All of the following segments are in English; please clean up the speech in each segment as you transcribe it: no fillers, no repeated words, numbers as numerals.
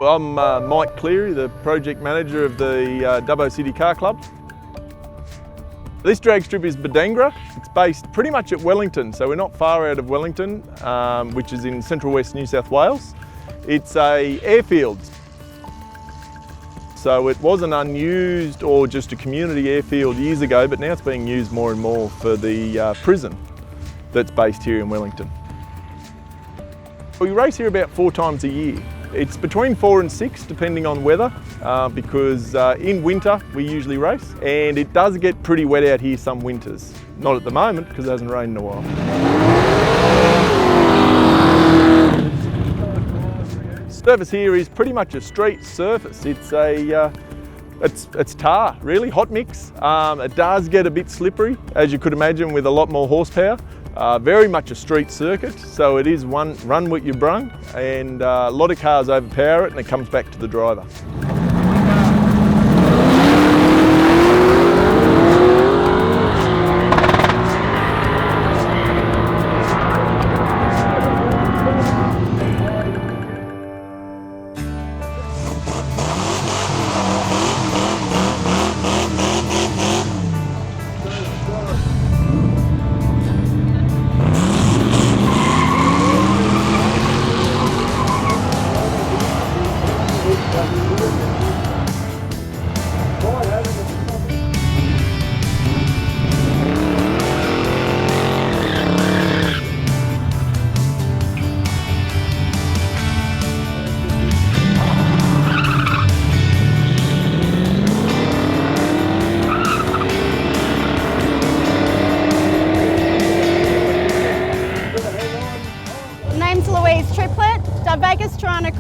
I'm Mike Cleary, the project manager of the Dubbo City Car Club. This drag strip is Bodangora. It's based pretty much at Wellington, so we're not far out of Wellington, which is in central west New South Wales. It's a airfield. So it was an unused or just a community airfield years ago, but now it's being used more and more for the prison that's based here in Wellington. We race here about 4 times a year. It's between 4 and 6 depending on weather, because in winter we usually race, and it does get pretty wet out here some winters. Not at the moment because it hasn't rained in a while. Surface here is pretty much a street surface. It's it's tar, really, hot mix. It does get a bit slippery, as you could imagine, with a lot more horsepower. Very much a street circuit, so it is run with your brung, and a lot of cars overpower it and it comes back to the driver.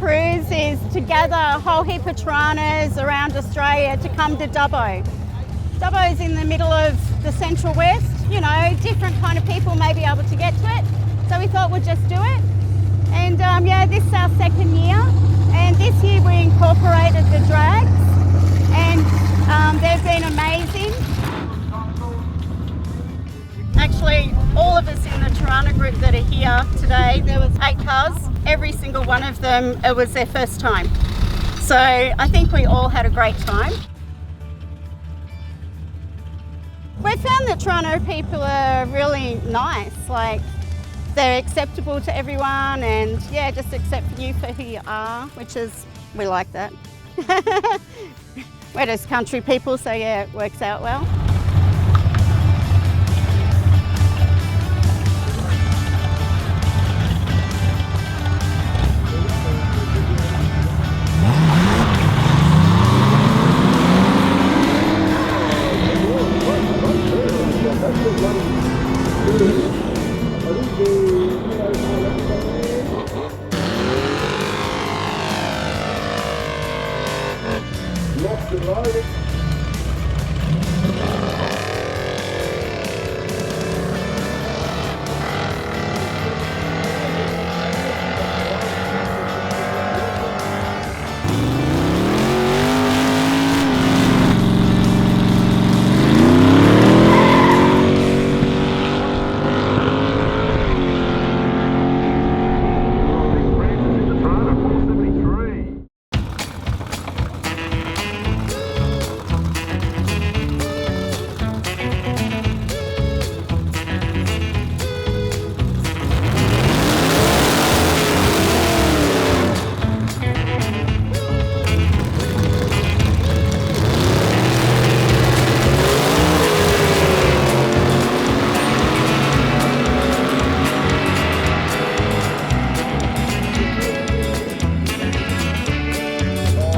Cruise is to gather a whole heap of Torontos around Australia to come to Dubbo. Dubbo is in the middle of the central west, you know, different kind of people may be able to get to it, so we thought we'd just do it. And yeah, this is our 2nd year, and this year we incorporated the drags, and they've been amazing. Actually, all of us in the Toronto group that are here today, there was 8 cars. Every single one of them, it was their first time. So I think we all had a great time. We found that Toronto people are really nice, like they're acceptable to everyone, and yeah, just accept you for who you are, which is, we like that. We're just country people, so yeah, it works out well.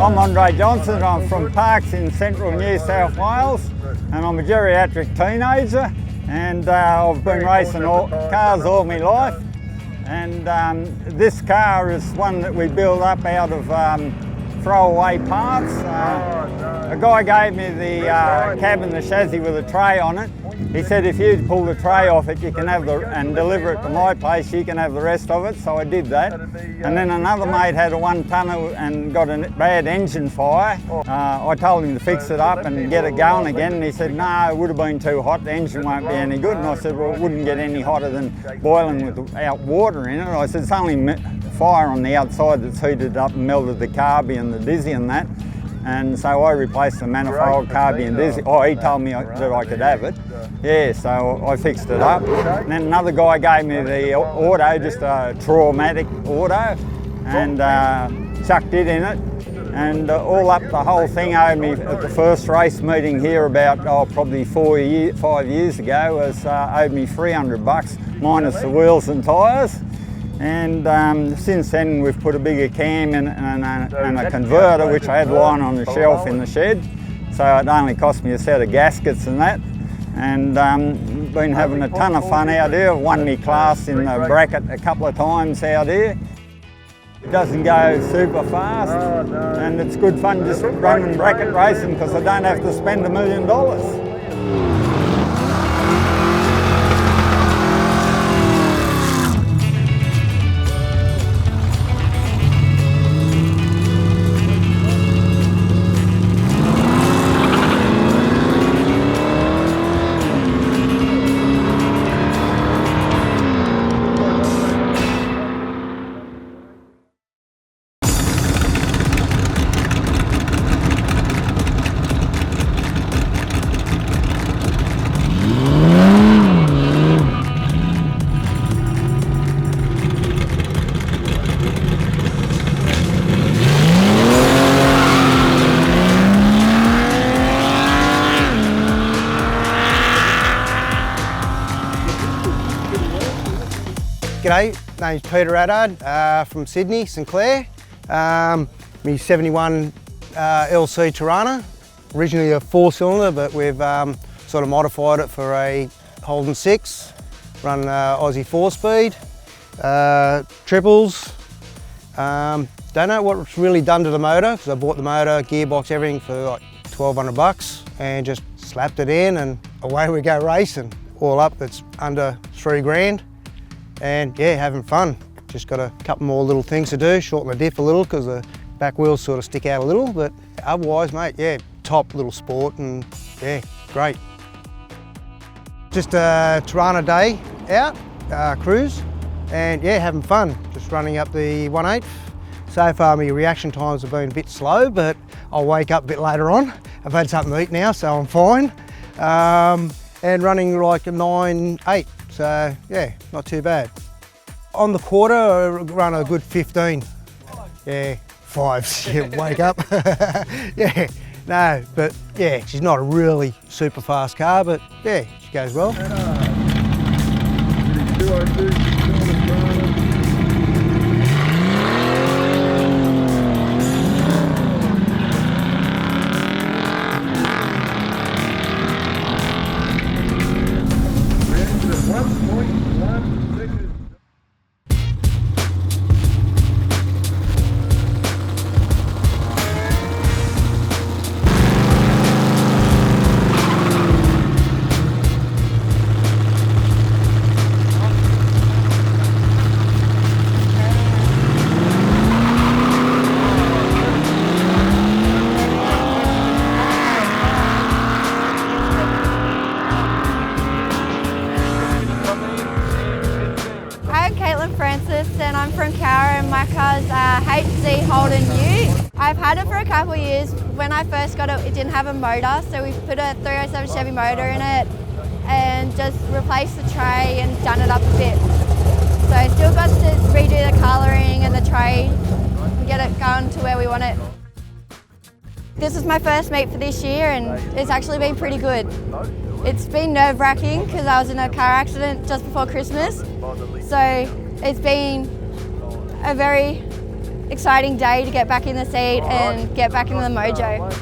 I'm Andre Johnson, I'm from Parks in central New South Wales, and I'm a geriatric teenager, and I've been racing cars all my life, and this car is one that we build up out of throwaway parts. A guy gave me the cab and the chassis with a tray on it. He said if you pull the tray off it, you can have and deliver it to my place, you can have the rest of it, so I did that. And then another mate had a 1-tonner and got a bad engine fire. I told him to fix it up and get it going again, and he said, no, it would have been too hot, the engine won't be any good. And I said, well, it wouldn't get any hotter than boiling without water in it. I said, it's only fire on the outside that's heated up and melted the carby and the dizzy and that. And so I replaced the manifold, carby and dizzy. Oh, he told me that I could have it. Yeah, so I fixed it up. And then another guy gave me the auto, just a traumatic auto, and chucked it in it. And all up the whole thing owed me at the first race meeting here about, probably 5 years ago, was owed me $300 minus the wheels and tyres. And since then we've put a bigger cam in and a converter, which I had lying on the shelf in the shed. So it only cost me a set of gaskets and that. And been having a ton of fun out here. Won me class in the bracket a couple of times out here. It doesn't go super fast, and it's good fun just running bracket racing because I don't have to spend $1 million. G'day, name's Peter Addard from Sydney, St Clair. Me 71 LC Tirana, originally a 4-cylinder, but we've sort of modified it for a Holden 6, run Aussie 4-speed, triples. Don't know what's really done to the motor, because I bought the motor, gearbox, everything for like $1,200 and just slapped it in and away we go racing. All up, it's under $3,000. And yeah, having fun. Just got a couple more little things to do, shorten the diff a little because the back wheels sort of stick out a little, but otherwise, mate, yeah, top little sport and yeah, great. Just a Tirana day out, cruise, and yeah, having fun. Just running up the 1/8. So far my reaction times have been a bit slow, but I'll wake up a bit later on. I've had something to eat now, so I'm fine. And running like a 9/8. So yeah, not too bad. On the quarter, I run a good 15. Yeah, 5s, yeah, wake up. Yeah, no, but yeah, she's not a really super fast car, but yeah, she goes well. And I'm from Cowra and my car's HZ Holden U. I've had it for a couple of years. When I first got it, it didn't have a motor, so we put a 307 Chevy motor in it and just replaced the tray and done it up a bit. So I still got to redo the colouring and the tray and get it going to where we want it. This is my first meet for this year and it's actually been pretty good. It's been nerve-wracking because I was in a car accident just before Christmas. So it's been a very exciting day to get back in the seat and get back into the mojo.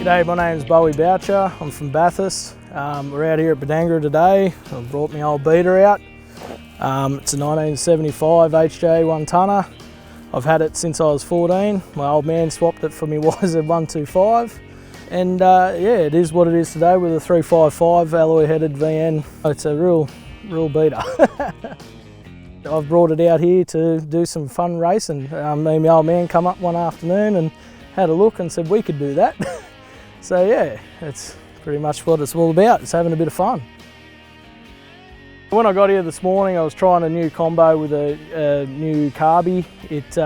G'day, my name's Bowie Boucher. I'm from Bathurst. We're out here at Bodangora today. I've brought my old beater out. It's a 1975 HJ 1-tonner. I've had it since I was 14. My old man swapped it for me Wiser 125. And yeah, it is what it is today with a 355 alloy headed VN. It's a real beater. I've brought it out here to do some fun racing. Me and my old man come up one afternoon and had a look and said we could do that. So yeah, that's pretty much what it's all about. It's having a bit of fun. When I got here this morning, I was trying a new combo with a new carby. It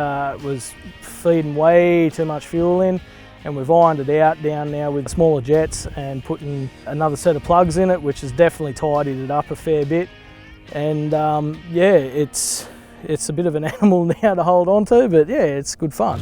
was feeding way too much fuel in, and we've ironed it out down now with smaller jets and putting another set of plugs in it, which has definitely tidied it up a fair bit. And yeah, it's a bit of an animal now to hold on to, but yeah, it's good fun.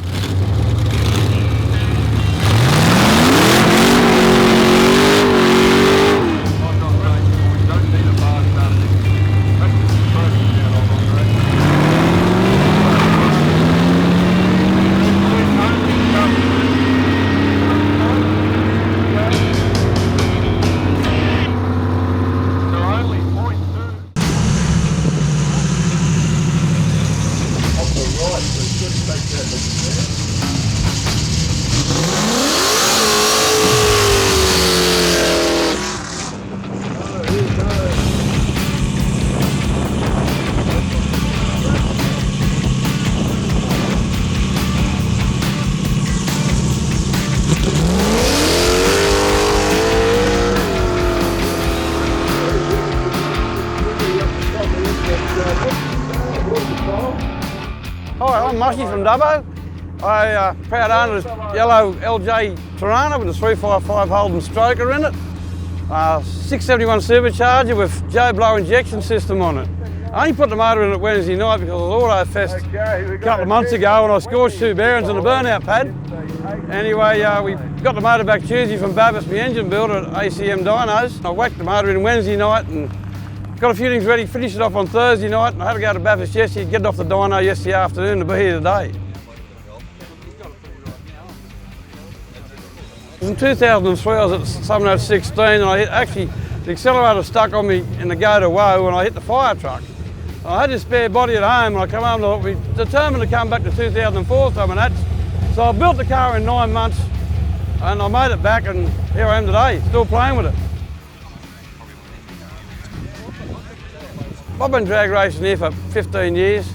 Hi, I'm Mushy from Dubbo. I proud owner of this yellow LJ Tirana with a 355 Holden stroker in it. 671 supercharger with Joe Blow injection system on it. I only put the motor in it Wednesday night because it was Auto Fest a couple of months ago and I scorched 2 bearings in a burnout pad. Anyway, we got the motor back Tuesday from Babbis, my engine builder at ACM Dynos. I whacked the motor in Wednesday night and got a few things ready, finished it off on Thursday night, and I had to go to Bathurst yesterday, get it off the dyno yesterday afternoon to be here today. In 2003 I was at Sumner 16 and the accelerator stuck on me in the go to woe and I hit the fire truck. I had this spare body at home and I come home and we determined to come back to 2004 time and that's. So I built the car in 9 months and I made it back and here I am today, still playing with it. I've been drag racing here for 15 years.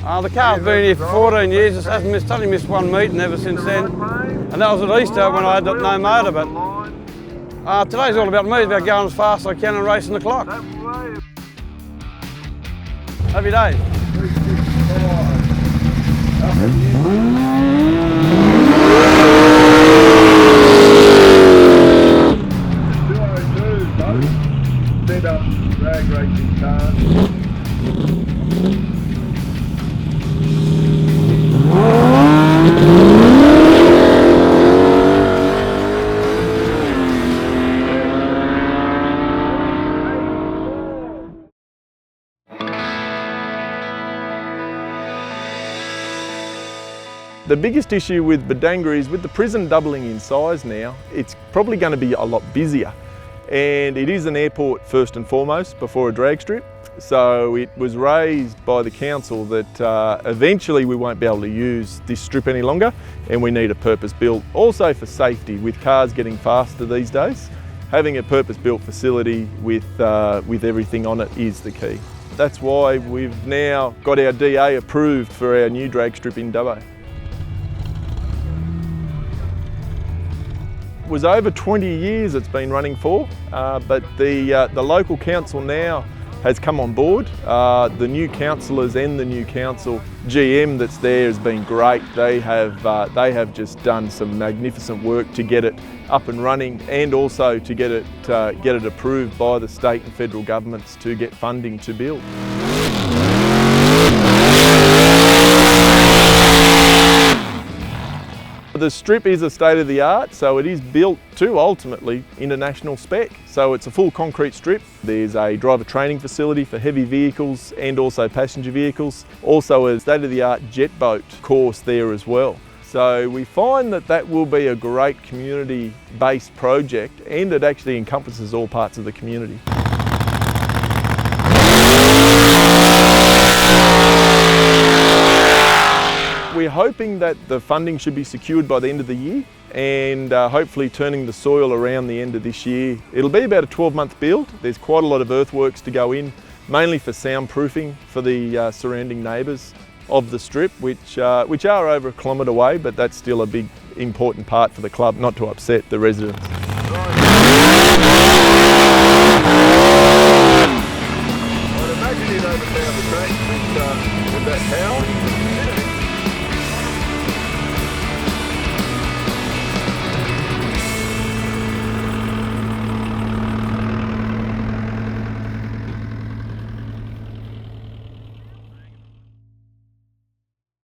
The car's been here for 14 years. It hasn't missed, only missed one meeting ever since then. And that was at Easter when I had no motor. But today's all about me. It's about going as fast as I can and racing the clock. Happy days. Set up drag racing cars. The biggest issue with Bodangora is with the prison doubling in size now, it's probably going to be a lot busier. And it is an airport first and foremost before a drag strip. So it was raised by the council that eventually we won't be able to use this strip any longer and we need a purpose-built, also for safety with cars getting faster these days. Having a purpose-built facility with everything on it is the key. That's why we've now got our DA approved for our new drag strip in Dubbo. It was over 20 years it's been running for, but the local council now has come on board. The new councillors and the new council GM that's there has been great. They have just done some magnificent work to get it up and running, and also to get it approved by the state and federal governments to get funding to build. The strip is a state-of-the-art, so it is built to ultimately international spec. So it's a full concrete strip. There's a driver training facility for heavy vehicles and also passenger vehicles. Also a state-of-the-art jet boat course there as well. So we find that that will be a great community-based project, and it actually encompasses all parts of the community. We're hoping that the funding should be secured by the end of the year, and hopefully turning the soil around the end of this year. It'll be about a 12-month build. There's quite a lot of earthworks to go in, mainly for soundproofing for the surrounding neighbours of the strip, which are over a kilometre away, but that's still a big important part for the club, not to upset the residents.